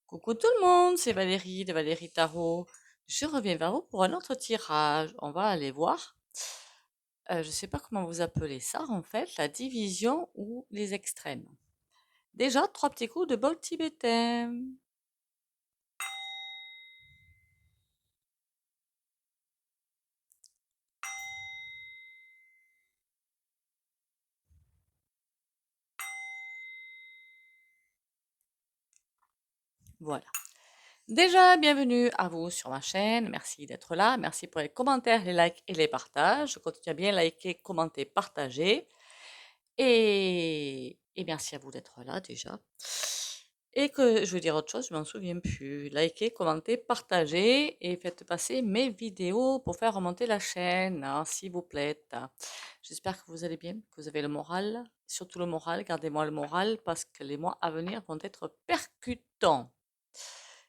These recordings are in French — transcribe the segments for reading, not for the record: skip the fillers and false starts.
Coucou tout le monde, c'est Valérie de Valérie Tarot. Je reviens vers vous pour un autre tirage. On va aller voir. Je ne sais pas comment vous appelez ça en fait, la division ou les extrêmes. Déjà, trois petits coups de bol tibétain. Voilà. Déjà, bienvenue à vous sur ma chaîne. Merci d'être là. Merci pour les commentaires, les likes et les partages. Je continue à bien liker, commenter, partager. Et merci à vous d'être là déjà. Et que je veux dire autre chose, je m'en souviens plus. Likez, commentez, partagez et faites passer mes vidéos pour faire remonter la chaîne, hein, s'il vous plaît. J'espère que vous allez bien, que vous avez le moral, surtout le moral. Gardez-moi le moral parce que les mois à venir vont être percutants.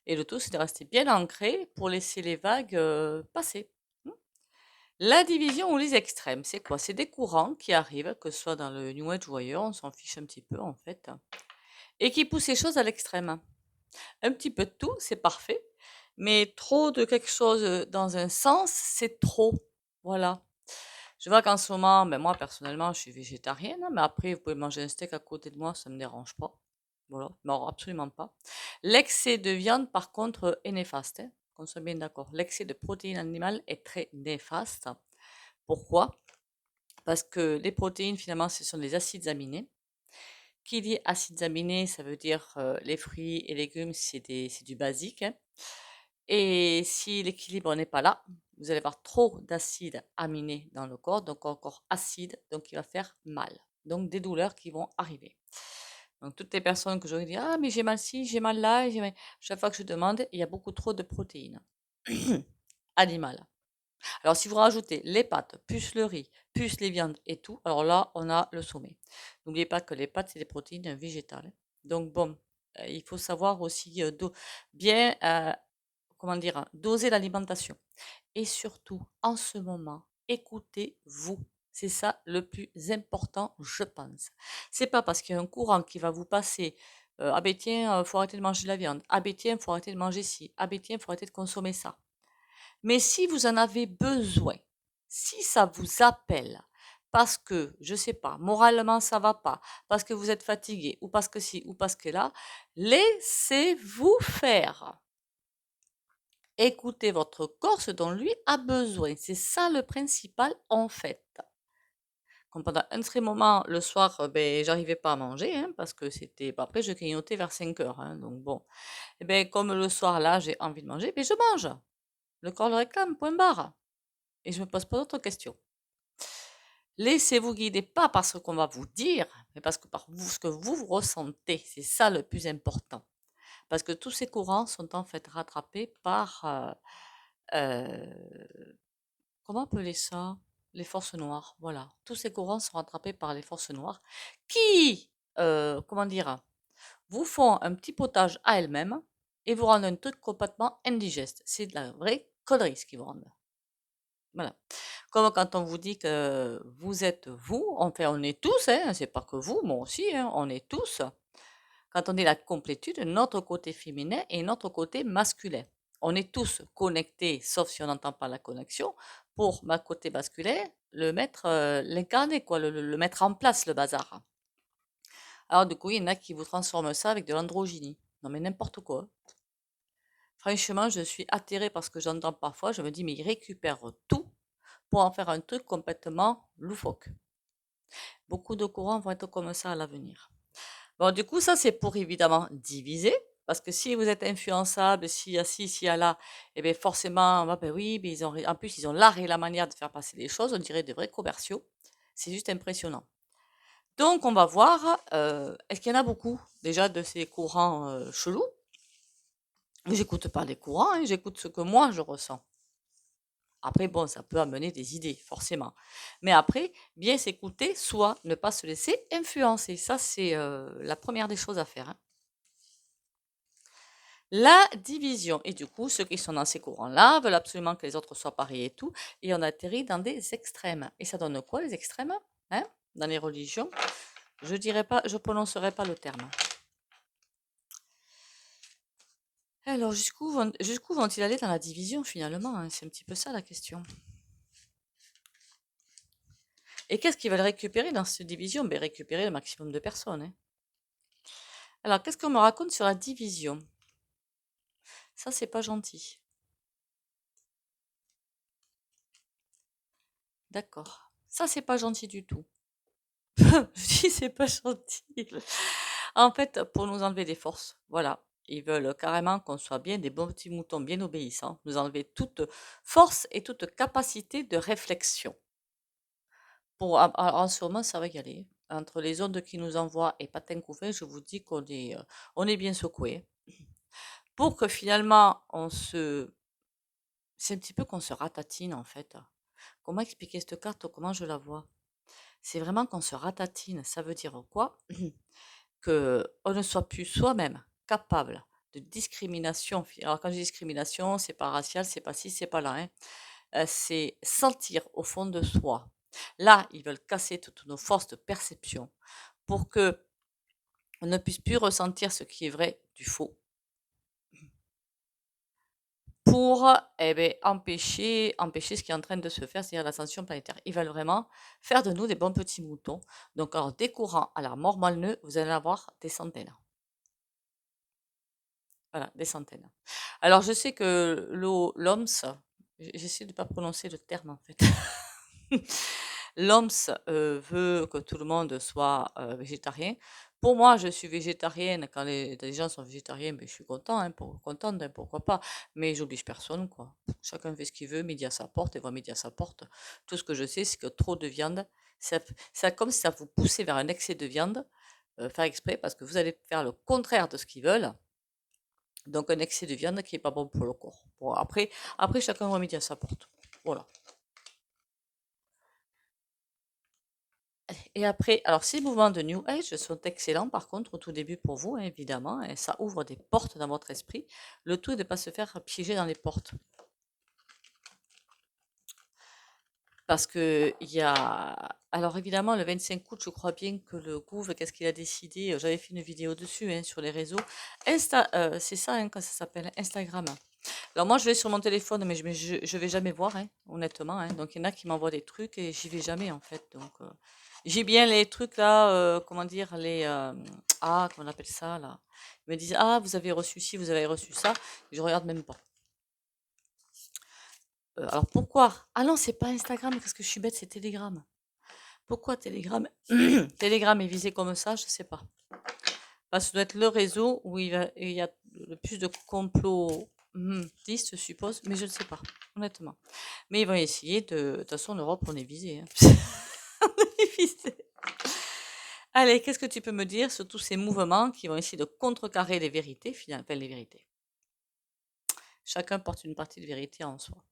Et le tout, c'est de rester bien ancré pour laisser les vagues passer. La division ou les extrêmes, c'est quoi? C'est des courants qui arrivent, que ce soit dans le New Age ou ailleurs, on s'en fiche un petit peu en fait, et qui poussent les choses à l'extrême. Un petit peu de tout, c'est parfait, mais trop de quelque chose dans un sens, c'est trop. Voilà. Je vois qu'en ce moment, ben moi personnellement, je suis végétarienne, mais après, vous pouvez manger un steak à côté de moi, ça me dérange pas. Voilà, non, absolument pas. L'excès de viande, par contre, est néfaste, hein, qu'on soit bien d'accord. L'excès de protéines animales est très néfaste. Pourquoi? Parce que les protéines, finalement, ce sont des acides aminés. Qui dit acides aminés, ça veut dire les fruits et légumes, c'est du basique, hein. Et si l'équilibre n'est pas là, vous allez avoir trop d'acides aminés dans le corps, donc encore acide, donc il va faire mal. Donc des douleurs qui vont arriver. Donc toutes les personnes que j'aurais dit, ah mais j'ai mal ci, j'ai mal là, chaque fois que je demande, il y a beaucoup trop de protéines animales. Alors, si vous rajoutez les pâtes, plus le riz, plus les viandes et tout, alors là, on a le sommet. N'oubliez pas que les pâtes, c'est des protéines végétales, hein. Donc, bon, il faut savoir aussi bien, comment dire, hein, doser l'alimentation. Et surtout, en ce moment, écoutez-vous. C'est ça le plus important, je pense. C'est pas parce qu'il y a un courant qui va vous passer. Ah ben tiens, faut arrêter de manger de la viande. Ah ben tiens, faut arrêter de manger ci. Ah ben tiens, faut arrêter de consommer ça. Mais si vous en avez besoin, si ça vous appelle, parce que, je sais pas, moralement ça va pas, parce que vous êtes fatigué, ou parce que si, ou parce que là, laissez-vous faire. Écoutez votre corps, ce dont lui a besoin. C'est ça le principal en fait. Comme pendant un très moment, le soir, ben, j'arrivais pas à manger, hein, parce que c'était. Bon, après, je grignotais vers 5 heures, hein, donc bon. Et ben, comme le soir, là, j'ai envie de manger, ben, je mange. Le corps le réclame, point barre. Et je me pose pas d'autres questions. Laissez-vous guider pas par ce qu'on va vous dire, mais parce que par vous, ce que vous ressentez. C'est ça le plus important. Parce que tous ces courants sont en fait rattrapés par, comment appeler ça? Les forces noires. Voilà. Tous ces courants sont rattrapés par les forces noires qui, comment dire, vous font un petit potage à elles-mêmes et vous rendent un truc complètement indigeste. C'est de la vraie connerie ce qu'ils vous rendent. Voilà. Comme quand on vous dit que vous êtes vous, enfin on est tous, hein, c'est pas que vous, moi aussi, hein, on est tous. Quand on dit la complétude, notre côté féminin et notre côté masculin. On est tous connectés, sauf si on n'entend pas la connexion, pour ma côté masculin, le mettre, l'incarner, quoi, le mettre en place, le bazar. Alors du coup, il y en a qui vous transforment ça avec de l'androgynie. Non mais n'importe quoi. Franchement, je suis atterrée par ce que j'entends parfois. Je me dis, mais ils récupèrent tout pour en faire un truc complètement loufoque. Beaucoup de courants vont être comme ça à l'avenir. Bon, du coup, ça, c'est pour évidemment diviser. Parce que si vous êtes influençable, s'il y a ci, s'il y a là, eh bien forcément, ah ben oui, mais en plus, ils ont l'art et la manière de faire passer les choses. On dirait de vrais commerciaux. C'est juste impressionnant. Donc, on va voir, est-ce qu'il y en a beaucoup déjà de ces courants chelous? J'écoute pas les courants, hein, j'écoute ce que moi je ressens. Après, bon, ça peut amener des idées, forcément. Mais après, bien s'écouter, soit ne pas se laisser influencer. Ça, c'est la première des choses à faire, hein. La division. Et du coup, ceux qui sont dans ces courants-là veulent absolument que les autres soient pareils et tout. Et on atterrit dans des extrêmes. Et ça donne quoi, les extrêmes? Hein? Dans les religions, je dirais pas, je prononcerai pas le terme. Alors, jusqu'où vont-ils aller dans la division finalement, hein? C'est un petit peu ça la question. Et qu'est-ce qu'ils veulent récupérer dans cette division? Ben, récupérer le maximum de personnes, hein. Alors, qu'est-ce qu'on me raconte sur la division? Ça, c'est pas gentil. D'accord. Ça, c'est pas gentil du tout. Je dis, c'est pas gentil. En fait, pour nous enlever des forces, voilà. Ils veulent carrément qu'on soit bien des bons petits moutons bien obéissants, nous enlever toute force et toute capacité de réflexion. En ce moment, ça va y aller. Entre les ondes qui nous envoient et Patin Couffin, je vous dis on est bien secoué. Pour que finalement, c'est un petit peu qu'on se ratatine en fait. Comment expliquer cette carte? Comment je la vois? C'est vraiment qu'on se ratatine. Ça veut dire quoi? Que on ne soit plus soi-même capable de discrimination. Alors quand je dis discrimination, c'est pas racial, c'est pas ci, c'est pas là, hein. C'est sentir au fond de soi. Là, ils veulent casser toutes nos forces de perception pour que on ne puisse plus ressentir ce qui est vrai du faux. Pour empêcher ce qui est en train de se faire, c'est-à-dire l'ascension planétaire. Ils veulent vraiment faire de nous des bons petits moutons. Donc, alors, des courants à la mort malneux, vous allez en avoir des centaines. Voilà, des centaines. Alors, je sais que l'OMS, j'essaie de ne pas prononcer le terme en fait. L'OMS veut que tout le monde soit végétarien. Pour moi, je suis végétarienne. Quand les gens sont végétariens, ben, je suis contente, hein, pourquoi pas. Mais j'oblige personne, quoi. Chacun fait ce qu'il veut, midi à sa porte, et voit midi à sa porte. Tout ce que je sais, c'est que trop de viande, ça comme si ça vous poussait vers un excès de viande, faire exprès, parce que vous allez faire le contraire de ce qu'ils veulent. Donc un excès de viande qui n'est pas bon pour le corps. Bon, après chacun voit midi à sa porte. Voilà. Et après, alors ces mouvements de New Age sont excellents par contre au tout début pour vous, hein, évidemment, et ça ouvre des portes dans votre esprit. Le tout est de ne pas se faire piéger dans les portes. Parce que il y a... Alors évidemment, le 25 août, je crois bien que le Gouv, qu'est-ce qu'il a décidé? J'avais fait une vidéo dessus, hein, sur les réseaux. C'est ça, hein, quand ça s'appelle Instagram. Alors moi, je vais sur mon téléphone, mais je vais jamais voir, hein, honnêtement, hein. Donc il y en a qui m'envoient des trucs et j'y vais jamais en fait. Donc j'ai bien les trucs là, comment dire, comment on appelle ça là? Ils me disent ah vous avez reçu ci, vous avez reçu ça. Je regarde même pas. Alors pourquoi? Ah non, c'est pas Instagram, parce que je suis bête, c'est Telegram. Pourquoi Telegram? Telegram est visé comme ça, je sais pas. Parce que ça doit être le réseau où il y a le plus de complotistes, je suppose, mais je ne sais pas, honnêtement. Mais ils vont essayer de toute façon, en Europe, on est visé, hein. On est visé. Allez, qu'est-ce que tu peux me dire sur tous ces mouvements qui vont essayer de contrecarrer les vérités, finalement, enfin, les vérités. Chacun porte une partie de vérité en soi.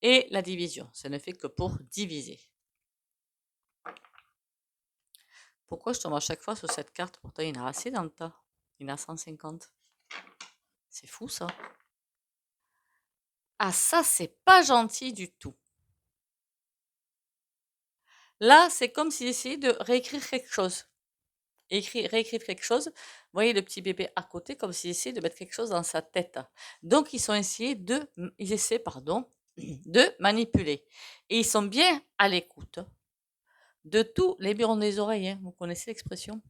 Et la division, ça ne fait que pour diviser. Pourquoi je tombe à chaque fois sur cette carte? Pourtant, il y en a assez dans le tas. Il y en a 150. C'est fou, ça. Ah, ça, c'est pas gentil du tout. Là, c'est comme s'ils essayaient de réécrire quelque chose. Réécrire quelque chose. Vous voyez le petit bébé à côté, comme s'ils essayaient de mettre quelque chose dans sa tête. Donc, ils essaient, pardon, de manipuler. Et ils sont bien à l'écoute de tous les murons des oreilles, hein. Vous connaissez l'expression?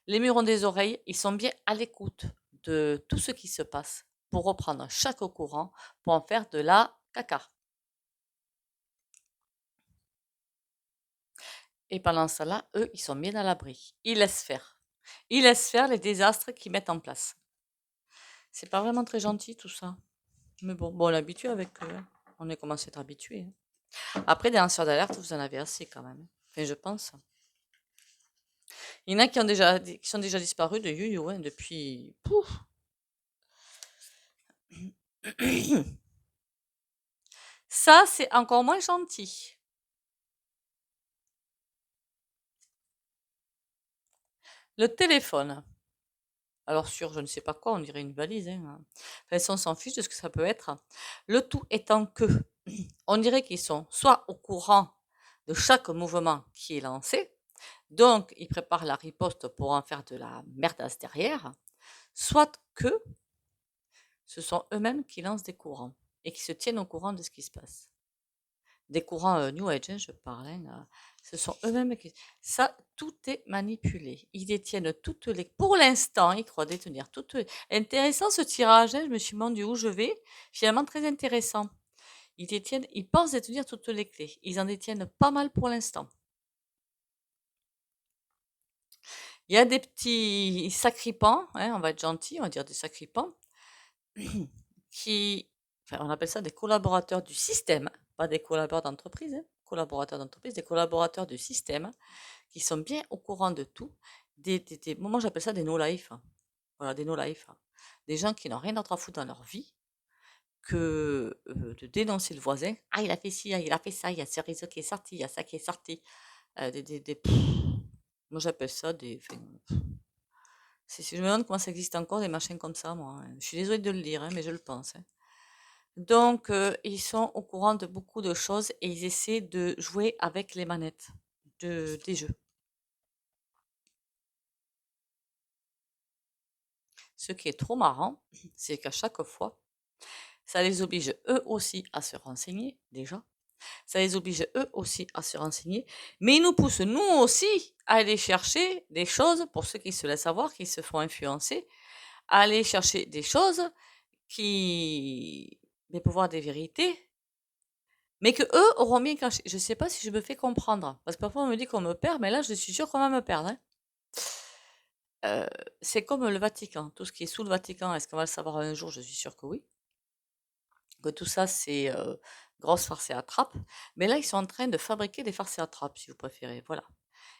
Les murons des oreilles, ils sont bien à l'écoute de tout ce qui se passe pour reprendre chaque courant pour en faire de la caca. Et pendant ce temps-là, eux, ils sont bien à l'abri. Ils laissent faire. Ils laissent faire les désastres qu'ils mettent en place. C'est pas vraiment très gentil tout ça. Mais bon, on est habitué avec eux, hein. On est commencé à être habitué, hein. Après, des lanceurs d'alerte, vous en avez assez quand même. Enfin, je pense. Il y en a qui sont déjà disparus de Yu-Yu, hein, depuis. Pouf. Ça, c'est encore moins gentil. Le téléphone. Alors sur je ne sais pas quoi, on dirait une valise, hein. Enfin, ça, on s'en fiche de ce que ça peut être. Le tout étant que on dirait qu'ils sont soit au courant de chaque mouvement qui est lancé, donc ils préparent la riposte pour en faire de la merdasse derrière, soit que ce sont eux-mêmes qui lancent des courants et qui se tiennent au courant de ce qui se passe. Des courants New Age, hein, je parle. Hein, ce sont eux-mêmes qui... Ça, tout est manipulé. Ils détiennent toutes les... Pour l'instant, ils croient détenir toutes les... Intéressant ce tirage, hein, je me suis demandé où je vais. Finalement, très intéressant. Ils pensent détenir toutes les clés. Ils en détiennent pas mal pour l'instant. Il y a des petits sacripants, hein, on va être gentil, on va dire des sacripants, qui, enfin, on appelle ça des collaborateurs du système, pas des collaborateurs d'entreprise, hein, collaborateurs d'entreprise, des collaborateurs du système, qui sont bien au courant de tout. Moi, j'appelle ça des no-life. Voilà, des no-life. Des gens qui n'ont rien d'autre à foutre dans leur vie que de dénoncer le voisin. Ah, il a fait ci, ah, il a fait ça, il y a ce réseau qui est sorti, il y a ça qui est sorti. Moi, j'appelle ça des... je me demande comment ça existe encore, des machins comme ça, moi. Hein. Je suis désolée de le dire, hein, mais je le pense. Hein. Donc, ils sont au courant de beaucoup de choses et ils essaient de jouer avec les manettes des jeux. Ce qui est trop marrant, c'est qu'à chaque fois, ça les oblige eux aussi à se renseigner, déjà. Ça les oblige eux aussi à se renseigner. Mais ils nous poussent, nous aussi, à aller chercher des choses, pour ceux qui se laissent avoir, qui se font influencer, à aller chercher des choses des pouvoirs des vérités, mais que eux auront bien caché. Je ne sais pas si je me fais comprendre. Parce que parfois on me dit qu'on me perd, mais là je suis sûre qu'on va me perdre. Hein. C'est comme le Vatican. Tout ce qui est sous le Vatican, est-ce qu'on va le savoir un jour? Je suis sûre que oui. Que tout ça, c'est grosse farce et attrape. Mais là, ils sont en train de fabriquer des farces et attrapes, si vous préférez. Voilà.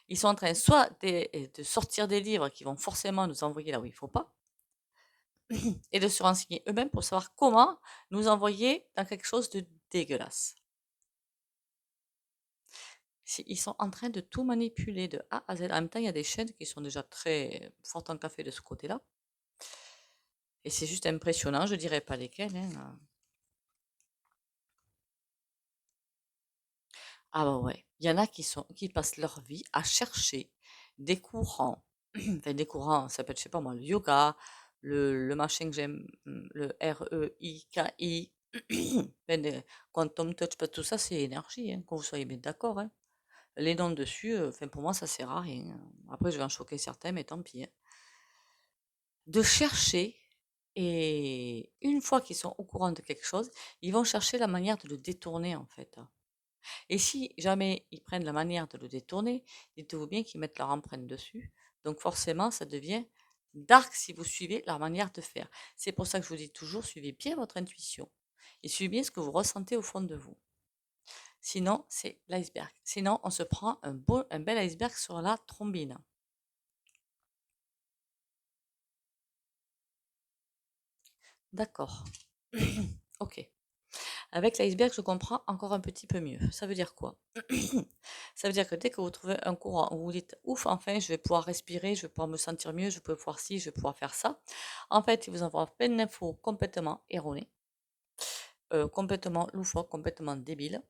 Ils sont en train soit de sortir des livres qui vont forcément nous envoyer là où il ne faut pas, et de se renseigner eux-mêmes pour savoir comment nous envoyer dans quelque chose de dégueulasse. Ils sont en train de tout manipuler de A à Z. En même temps, il y a des chaînes qui sont déjà très fortes en café de ce côté-là. Et c'est juste impressionnant, je dirais pas lesquelles. Hein. Ah bah ouais, il y en a qui passent leur vie à chercher des courants. Enfin, des courants, ça peut être, je sais pas moi, le yoga, le machin que j'aime, le REIKI, enfin, Quantum Touch, tout ça, c'est énergie, hein, que vous soyez bien d'accord. Hein. Les noms dessus, enfin, pour moi, ça sert à rien. Hein. Après, je vais en choquer certains, mais tant pis. Hein. De chercher, et une fois qu'ils sont au courant de quelque chose, ils vont chercher la manière de le détourner, en fait. Hein. Et si jamais ils prennent la manière de le détourner, dites-vous bien qu'ils mettent leur empreinte dessus. Donc forcément, ça devient dark si vous suivez leur manière de faire. C'est pour ça que je vous dis toujours, suivez bien votre intuition et suivez bien ce que vous ressentez au fond de vous. Sinon, c'est l'iceberg. Sinon, on se prend un bel iceberg sur la trombine. D'accord. Ok. Avec l'iceberg, je comprends encore un petit peu mieux. Ça veut dire quoi? Ça veut dire que dès que vous trouvez un courant où vous dites ouf, enfin, je vais pouvoir respirer, je vais pouvoir me sentir mieux, je vais pouvoir ci, je vais pouvoir faire ça. En fait, il vous envoie plein d'infos complètement erronées, complètement loufoques, complètement débiles,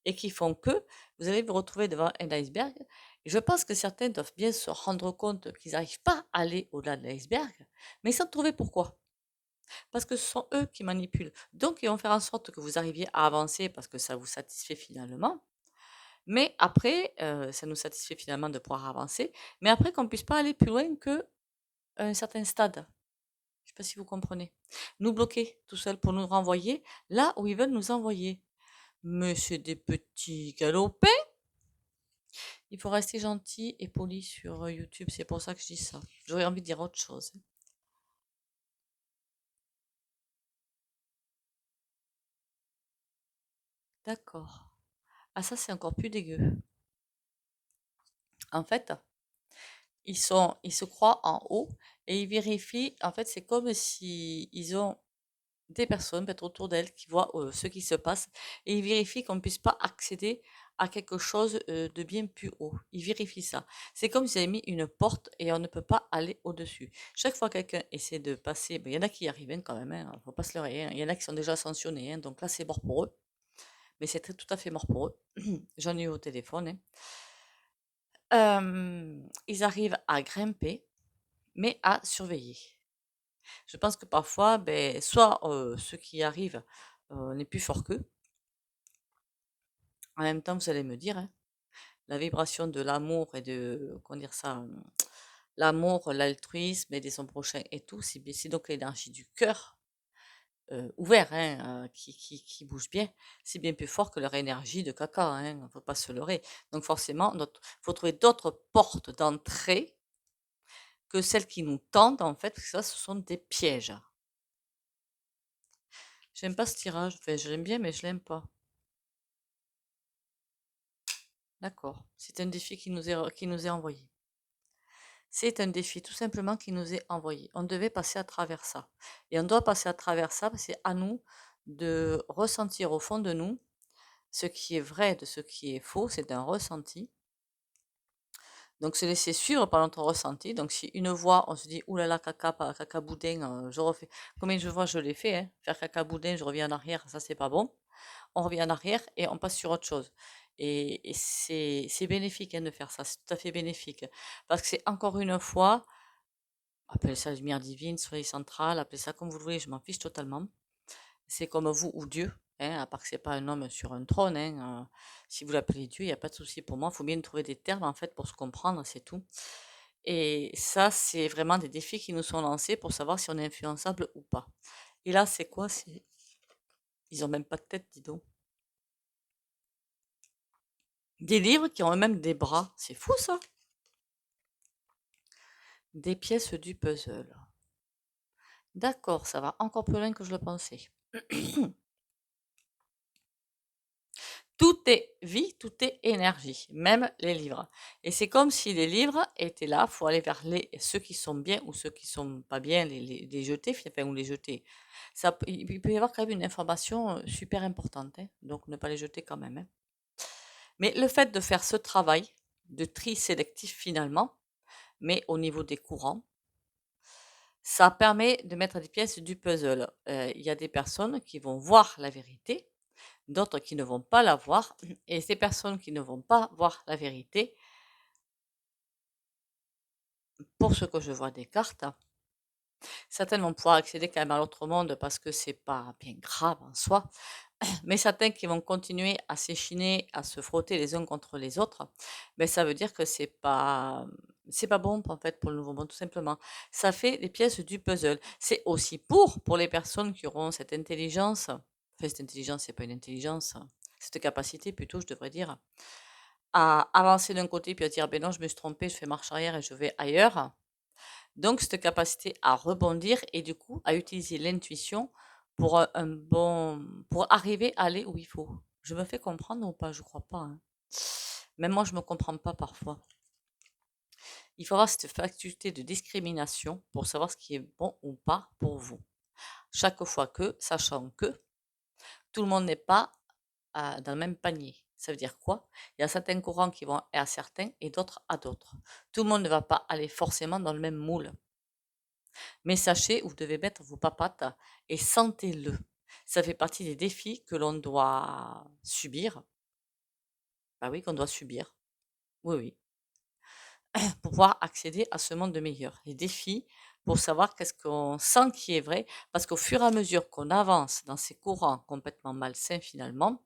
et qui font que vous allez vous retrouver devant un iceberg. Et je pense que certains doivent bien se rendre compte qu'ils n'arrivent pas à aller au-delà de l'iceberg, mais sans trouver pourquoi. Parce que ce sont eux qui manipulent. Donc, ils vont faire en sorte que vous arriviez à avancer parce que ça vous satisfait finalement. Mais après, ça nous satisfait finalement de pouvoir avancer. Mais après, qu'on ne puisse pas aller plus loin qu'à un certain stade. Je ne sais pas si vous comprenez. Nous bloquer tout seul pour nous renvoyer là où ils veulent nous envoyer. Monsieur des petits galopins, il faut rester gentil et poli sur YouTube. C'est pour ça que je dis ça. J'aurais envie de dire autre chose. D'accord. Ah, ça, c'est encore plus dégueu. En fait, ils se croient en haut et ils vérifient. En fait, c'est comme si ils ont des personnes peut-être autour d'elles qui voient ce qui se passe et ils vérifient qu'on ne puisse pas accéder à quelque chose de bien plus haut. Ils vérifient ça. C'est comme s'ils avaient mis une porte et on ne peut pas aller au-dessus. Chaque fois que quelqu'un essaie de passer, ben, il y en a qui y arrivent hein, quand même, il ne faut pas se leurrer. Hein. Il y en a qui sont déjà ascensionnés, hein, donc là c'est mort pour eux. Mais c'est tout à fait mort pour eux. J'en ai eu au téléphone. Hein. Ils arrivent à grimper, mais à surveiller. Je pense que parfois, ben, soit ceux qui y arrivent, on est plus fort qu'eux. En même temps, vous allez me dire, hein, la vibration de l'amour et de, comment dire ça, l'amour, l'altruisme, aider son prochain et tout, c'est donc l'énergie du cœur ouvert, hein, qui bouge bien. C'est bien plus fort que leur énergie de caca, hein, faut pas se leurrer. Donc forcément, il faut trouver d'autres portes d'entrée que celles qui nous tendent, en fait, parce que ça, ce sont des pièges. J'aime pas ce tirage. Enfin, je l'aime bien, mais je l'aime pas. D'accord. C'est un défi qui nous est envoyé. C'est un défi tout simplement qui nous est envoyé. On devait passer à travers ça. Et on doit passer à travers ça parce que c'est à nous de ressentir au fond de nous ce qui est vrai de ce qui est faux. C'est un ressenti. Donc se laisser suivre par notre ressenti. Donc si une voix, on se dit oulala caca, pas caca boudin, je refais. Combien de fois je l'ai fait, hein, faire caca boudin, je reviens en arrière, ça c'est pas bon. On revient en arrière et on passe sur autre chose. Et c'est bénéfique hein, de faire ça, c'est tout à fait bénéfique. Parce que c'est encore une fois, appelez ça lumière divine, soleil central, appelez ça comme vous le voulez, je m'en fiche totalement. C'est comme vous ou Dieu, hein, à part que c'est pas un homme sur un trône. Hein, si vous l'appelez Dieu, il n'y a pas de souci pour moi. Il faut bien trouver des termes en fait pour se comprendre, c'est tout. Et ça, c'est vraiment des défis qui nous sont lancés pour savoir si on est influençable ou pas. Et là, c'est quoi? Ils ont même pas de tête, dis donc. Des livres qui ont même des bras. C'est fou ça. Des pièces du puzzle. D'accord, ça va encore plus loin que je le pensais. Tout est vie, tout est énergie, même les livres. Et c'est comme si les livres étaient là, il faut aller vers ceux qui sont bien ou ceux qui sont pas bien, les jeter, enfin, ou les jeter. Il peut y avoir quand même une information super importante, hein, donc ne pas les jeter quand même. Hein. Mais le fait de faire ce travail de tri sélectif finalement, mais au niveau des courants, ça permet de mettre des pièces du puzzle. Il y a des personnes qui vont voir la vérité, d'autres qui ne vont pas la voir. Et ces personnes qui ne vont pas voir la vérité, pour ce que je vois des cartes, certaines vont pouvoir accéder quand même à l'autre monde parce que c'est pas bien grave en soi. Mais certains qui vont continuer à s'échiner, à se frotter les uns contre les autres, ben ça veut dire que c'est pas bon en fait pour le nouveau monde tout simplement. Ça fait des pièces du puzzle. C'est aussi pour les personnes qui auront cette intelligence, enfin cette intelligence, c'est pas une intelligence, cette capacité plutôt, je devrais dire, à avancer d'un côté puis à dire ben non, je me suis trompé, je fais marche arrière et je vais ailleurs. Donc cette capacité à rebondir et du coup à utiliser l'intuition pour pour arriver à aller où il faut. Je me fais comprendre ou pas? Je crois pas. Hein. Même moi, je me comprends pas parfois. Il faut avoir cette faculté de discrimination pour savoir ce qui est bon ou pas pour vous. Chaque fois que, sachant que tout le monde n'est pas dans le même panier. Ça veut dire quoi? Il y a certains courants qui vont à certains et d'autres à d'autres. Tout le monde ne va pas aller forcément dans le même moule. Mais sachez où vous devez mettre vos papates et sentez-le. Ça fait partie des défis que l'on doit subir. Bah oui, qu'on doit subir. Oui, oui. Pour pouvoir accéder à ce monde de meilleur. Les défis pour savoir qu'est-ce qu'on sent qui est vrai. Parce qu'au fur et à mesure qu'on avance dans ces courants complètement malsains finalement,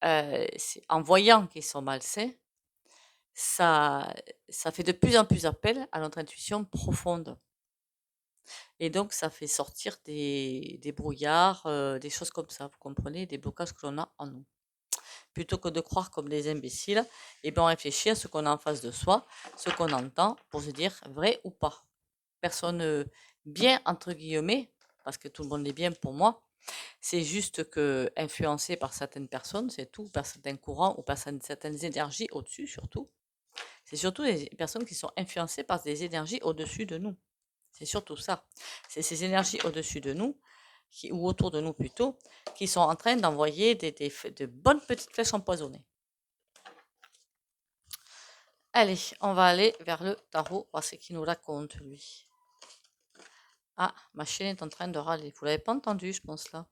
en voyant qu'ils sont malsains, ça, ça fait de plus en plus appel à notre intuition profonde. Et donc, ça fait sortir des brouillards, des choses comme ça, vous comprenez, des blocages que l'on a en nous. Plutôt que de croire comme des imbéciles, et bien on réfléchit à ce qu'on a en face de soi, ce qu'on entend, pour se dire vrai ou pas. Personne bien, entre guillemets, parce que tout le monde est bien pour moi, c'est juste que influencé par certaines personnes, c'est tout, par certains courants ou par certaines énergies au-dessus surtout. C'est surtout les personnes qui sont influencées par des énergies au-dessus de nous. C'est surtout ça. C'est ces énergies au-dessus de nous, ou autour de nous plutôt, qui sont en train d'envoyer de bonnes petites flèches empoisonnées. Allez, on va aller vers le tarot, voir ce qu'il nous raconte, lui. Ah, ma chienne est en train de râler. Vous l'avez pas entendu, je pense, là.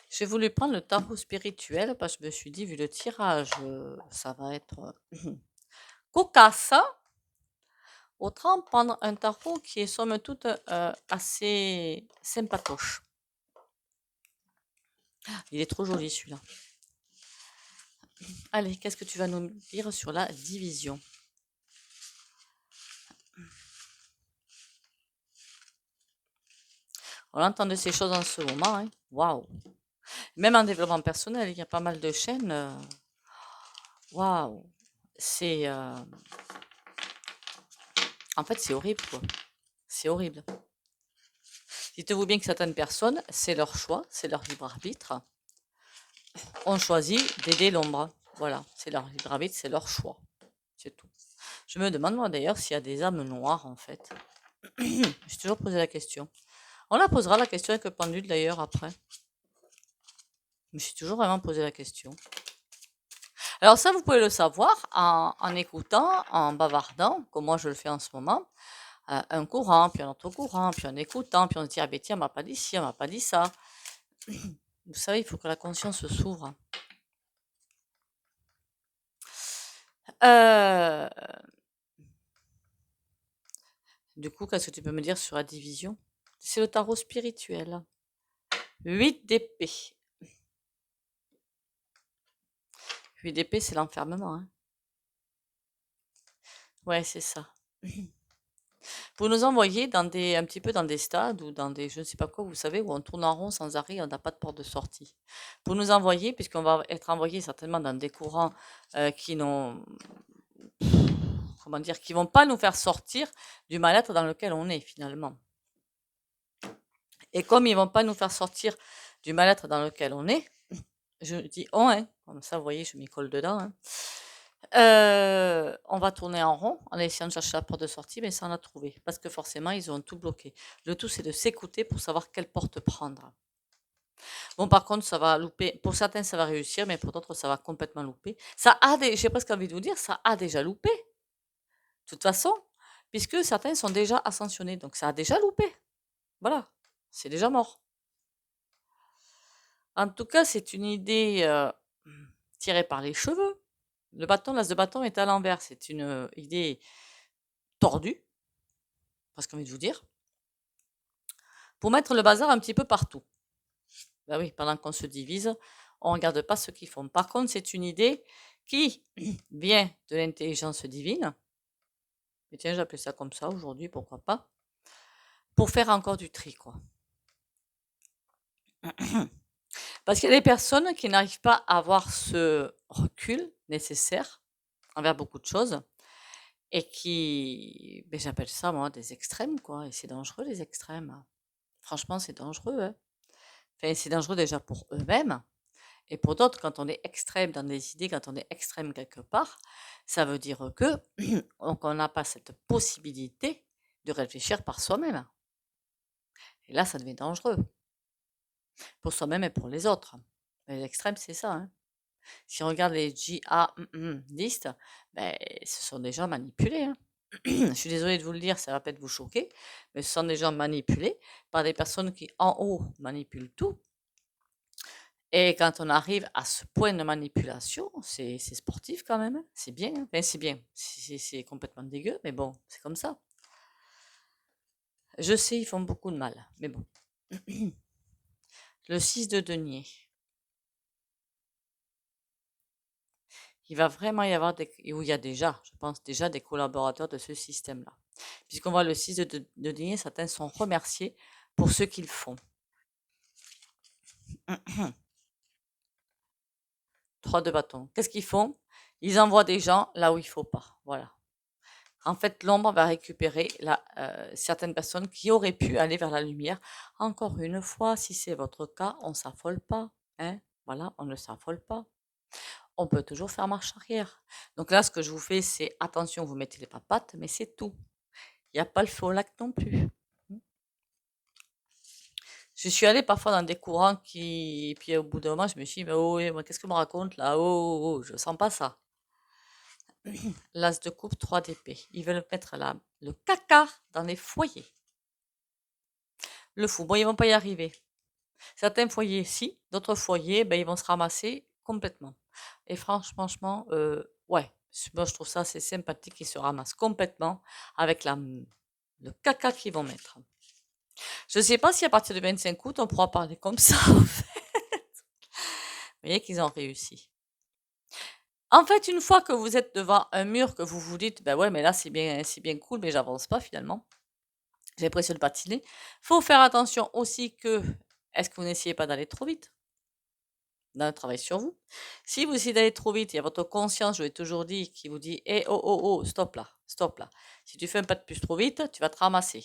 J'ai voulu prendre le tarot spirituel parce que je me suis dit, vu le tirage, ça va être cocasse. Autant prendre un tarot qui est somme toute assez sympatoche. Il est trop joli celui-là. Allez, qu'est-ce que tu vas nous dire sur la division? On entend de ces choses en ce moment. Hein. Waouh! Même en développement personnel, il y a pas mal de chaînes. Waouh! C'est. En fait, c'est horrible, quoi. C'est horrible. Dites-vous bien que certaines personnes, c'est leur choix, c'est leur libre arbitre. On choisit d'aider l'ombre. Voilà, c'est leur libre arbitre, c'est leur choix. C'est tout. Je me demande moi d'ailleurs s'il y a des âmes noires en fait. J'ai toujours posé la question. On la posera la question avec le pendule d'ailleurs après. Je me suis toujours vraiment posé la question. Alors ça, vous pouvez le savoir en écoutant, en bavardant, comme moi je le fais en ce moment. Un courant, puis un autre courant, puis en écoutant, puis on se dit, ah ben tiens, on m'a pas dit ci, on m'a pas dit ça. Vous savez, il faut que la conscience s'ouvre. Du coup, qu'est-ce que tu peux me dire sur la division? C'est le tarot spirituel. 8 d'épée. 8 d'épée, c'est l'enfermement. Hein. Ouais, c'est ça. Pour nous envoyer dans un petit peu dans des stades ou dans des, je ne sais pas quoi, vous savez, où on tourne en rond sans arrêt, on n'a pas de porte de sortie. Pour nous envoyer, puisqu'on va être envoyé certainement dans des courants qui n'ont, comment dire, qui vont pas nous faire sortir du mal-être dans lequel on est finalement. Et comme ils vont pas nous faire sortir du mal-être dans lequel on est, je dis on, hein, comme ça, vous voyez, je m'y colle dedans. Hein. On va tourner en rond en essayant de chercher la porte de sortie, mais sans la trouver. Parce que forcément, ils ont tout bloqué. Le tout, c'est de s'écouter pour savoir quelle porte prendre. Bon, par contre, ça va louper. Pour certains, ça va réussir, mais pour d'autres, ça va complètement louper. J'ai presque envie de vous dire, ça a déjà loupé. De toute façon, puisque certains sont déjà ascensionnés. Donc, ça a déjà loupé. Voilà. C'est déjà mort. En tout cas, c'est une idée tirée par les cheveux. Le bâton, l'as de bâton est à l'envers. C'est une idée tordue, presque envie de vous dire, pour mettre le bazar un petit peu partout. Ben oui, pendant qu'on se divise, on ne regarde pas ce qu'ils font. Par contre, c'est une idée qui vient de l'intelligence divine. Et tiens, j'appelle ça comme ça aujourd'hui, pourquoi pas, pour faire encore du tri, quoi. Parce qu'il y a des personnes qui n'arrivent pas à avoir ce recul nécessaire envers beaucoup de choses et qui, ben, j'appelle ça moi des extrêmes, quoi. Et c'est dangereux les extrêmes. Franchement, c'est dangereux. Hein. Enfin, c'est dangereux déjà pour eux-mêmes et pour d'autres. Quand on est extrême dans des idées, quand on est extrême quelque part, ça veut dire que on n'a pas cette possibilité de réfléchir par soi-même. Et là, ça devient dangereux pour soi-même et pour les autres. Les extrêmes, c'est ça. Hein. Si on regarde les djihadistes, ben, ce sont des gens manipulés. Hein. Je suis désolée de vous le dire, ça va peut-être vous choquer, mais ce sont des gens manipulés par des personnes qui, en haut, manipulent tout. Et quand on arrive à ce point de manipulation, c'est sportif quand même. Hein. C'est bien. Hein. Enfin, c'est bien. C'est complètement dégueu, mais bon, c'est comme ça. Je sais, ils font beaucoup de mal, mais bon. Le 6 de denier. Il va vraiment y avoir où il y a déjà, je pense déjà, des collaborateurs de ce système-là. Puisqu'on voit le 6 de denier, certains sont remerciés pour ce qu'ils font. 3 de bâton. Qu'est-ce qu'ils font? Ils envoient des gens là où il ne faut pas. Voilà. En fait, l'ombre va récupérer certaines personnes qui auraient pu aller vers la lumière. Encore une fois, si c'est votre cas, on ne s'affole pas. Hein. Voilà, on ne s'affole pas. On peut toujours faire marche arrière. Donc là, ce que je vous fais, c'est attention, vous mettez les papates, mais c'est tout. Il n'y a pas le faux lac non plus. Je suis allée parfois dans des courants qui, puis au bout d'un moment, je me suis dit, mais oh, qu'est-ce que me raconte là? Oh, je sens pas ça. L'as de coupe, 3 d'épée. Ils veulent mettre le caca dans les foyers. Le fou. Bon, ils vont pas y arriver. Certains foyers, si. D'autres foyers, ben, ils vont se ramasser complètement. Et franchement, ouais. Moi, je trouve ça assez sympathique. Ils se ramassent complètement avec le caca qu'ils vont mettre. Je ne sais pas si à partir du 25 août, on pourra parler comme ça, en fait. Vous voyez qu'ils ont réussi. En fait, une fois que vous êtes devant un mur, que vous vous dites, ben ouais, mais là, c'est bien cool, mais j'avance pas finalement. J'ai l'impression de patiner. Faut faire attention aussi que, est-ce que vous n'essayez pas d'aller trop vite dans le travail sur vous? Si vous essayez d'aller trop vite, il y a votre conscience, je l'ai toujours dit, qui vous dit, eh, oh, oh, oh, stop là, stop là. Si tu fais un pas de plus trop vite, tu vas te ramasser.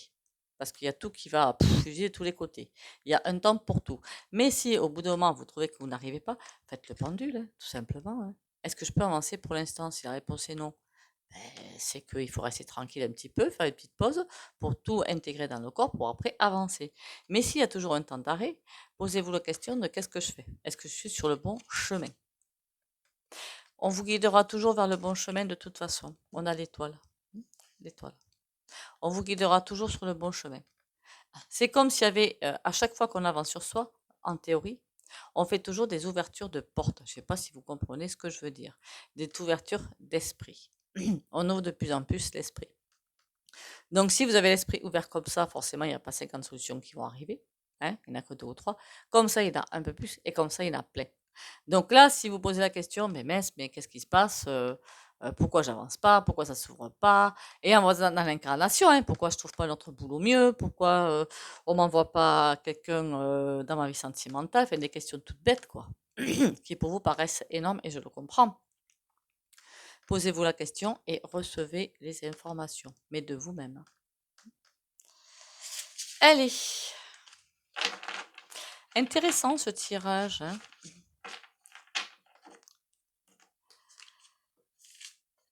Parce qu'il y a tout qui va fuser de tous les côtés. Il y a un temps pour tout. Mais si au bout d'un moment, vous trouvez que vous n'arrivez pas, faites le pendule, hein, tout simplement, hein. Est-ce que je peux avancer pour l'instant? Si la réponse est non, ben, c'est qu'il faut rester tranquille un petit peu, faire une petite pause pour tout intégrer dans le corps pour après avancer. Mais s'il y a toujours un temps d'arrêt, posez-vous la question de qu'est-ce que je fais? Est-ce que je suis sur le bon chemin? On vous guidera toujours vers le bon chemin de toute façon. On a l'étoile. L'étoile. On vous guidera toujours sur le bon chemin. C'est comme s'il y avait, à chaque fois qu'on avance sur soi, en théorie, on fait toujours des ouvertures de portes. Je ne sais pas si vous comprenez ce que je veux dire. Des ouvertures d'esprit. On ouvre de plus en plus l'esprit. Donc, si vous avez l'esprit ouvert comme ça, forcément, il n'y a pas 50 solutions qui vont arriver. Hein, il n'y en a que 2 ou 3. Comme ça, il y en a un peu plus et comme ça, il y en a plein. Donc là, si vous posez la question, mais mince, mais qu'est-ce qui se passe? Pourquoi j'avance pas? Pourquoi ça s'ouvre pas? Et on va dans l'incarnation, hein, pourquoi je trouve pas notre boulot mieux? Pourquoi on m'envoie pas quelqu'un dans ma vie sentimentale? Enfin, des questions toutes bêtes, quoi, qui pour vous paraissent énormes et je le comprends. Posez-vous la question et recevez les informations, mais de vous-même. Allez, intéressant ce tirage, hein.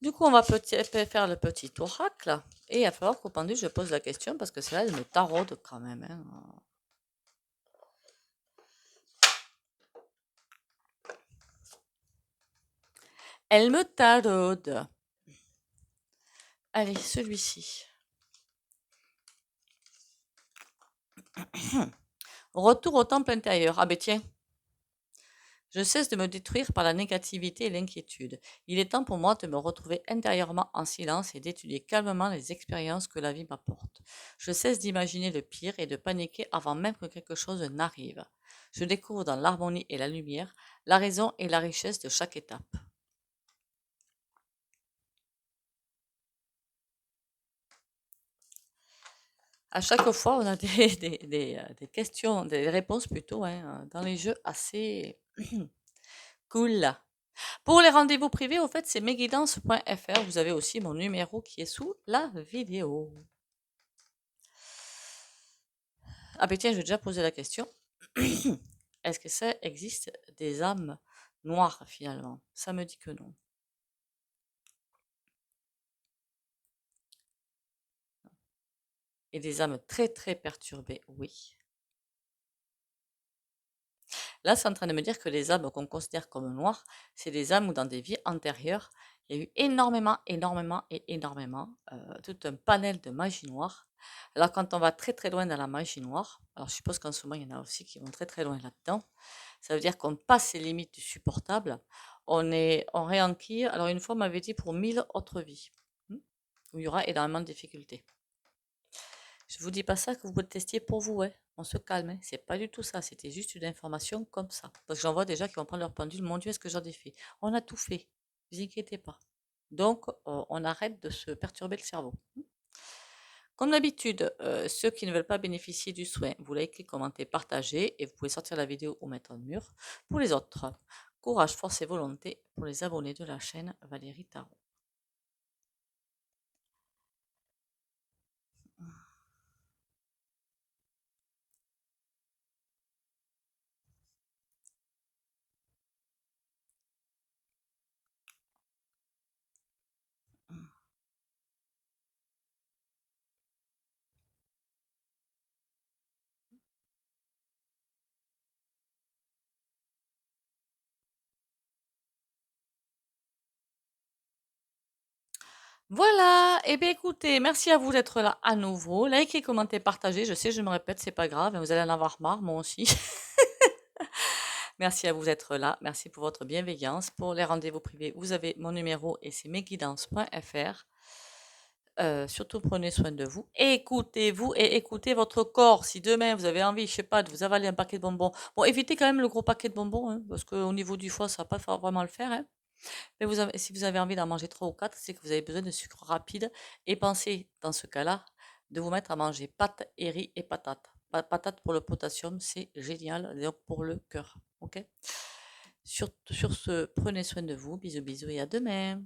Du coup, on va faire le petit oracle. Et il va falloir qu'au pendu, je pose la question parce que celle-là, elle me taraude quand même, hein. Elle me taraude. Allez, celui-ci. Retour au temple intérieur. Ah ben tiens, je cesse de me détruire par la négativité et l'inquiétude. Il est temps pour moi de me retrouver intérieurement en silence et d'étudier calmement les expériences que la vie m'apporte. Je cesse d'imaginer le pire et de paniquer avant même que quelque chose n'arrive. Je découvre dans l'harmonie et la lumière la raison et la richesse de chaque étape. À chaque fois, on a des questions, des réponses plutôt, hein, dans les jeux assez cool. Pour les rendez-vous privés, au fait, c'est mesguidances.fr. Vous avez aussi mon numéro qui est sous la vidéo. Ah ben tiens, je vais déjà poser la question. Est-ce que ça existe des âmes noires finalement? Ça me dit que non. Et des âmes très très perturbées, oui. Là, c'est en train de me dire que les âmes qu'on considère comme noires, c'est des âmes où dans des vies antérieures, il y a eu énormément, énormément et énormément, tout un panel de magie noire. Alors quand on va très très loin dans la magie noire, alors je suppose qu'en ce moment il y en a aussi qui vont très très loin là-dedans, ça veut dire qu'on passe les limites du supportable, on réenquille. Alors une fois on m'avait dit pour 1000 autres vies, où il y aura énormément de difficultés. Je vous dis pas ça que vous pouvez tester pour vous, ouais. On se calme, hein. C'est pas du tout ça. C'était juste une information comme ça. Parce que j'en vois déjà qui vont prendre leur pendule. Mon Dieu, est-ce que j'en ai fait? On a tout fait. Ne vous inquiétez pas. Donc, on arrête de se perturber le cerveau. Comme d'habitude, ceux qui ne veulent pas bénéficier du soin, vous likez, commentez, partagez et vous pouvez sortir la vidéo ou mettre en mur. Pour les autres, courage, force et volonté pour les abonnés de la chaîne Valérie Tarot. Voilà, et bien écoutez, merci à vous d'être là à nouveau. Likez, commentez, partagez. Je sais, je me répète, c'est pas grave, vous allez en avoir marre, moi aussi. Merci à vous d'être là. Merci pour votre bienveillance. Pour les rendez-vous privés, vous avez mon numéro et c'est mesguidances.fr. Surtout prenez soin de vous. Écoutez-vous et écoutez votre corps. Si demain vous avez envie, je sais pas, de vous avaler un paquet de bonbons, bon, évitez quand même le gros paquet de bonbons, hein, parce qu'au niveau du foie, ça va pas vraiment le faire, hein. Mais si vous avez envie d'en manger 3 ou 4, c'est que vous avez besoin de sucre rapide. Et pensez, dans ce cas-là, de vous mettre à manger pâtes et riz et patates. Patates pour le potassium, c'est génial. Donc pour le cœur. Ok? Sur ce, prenez soin de vous. Bisous, bisous et à demain.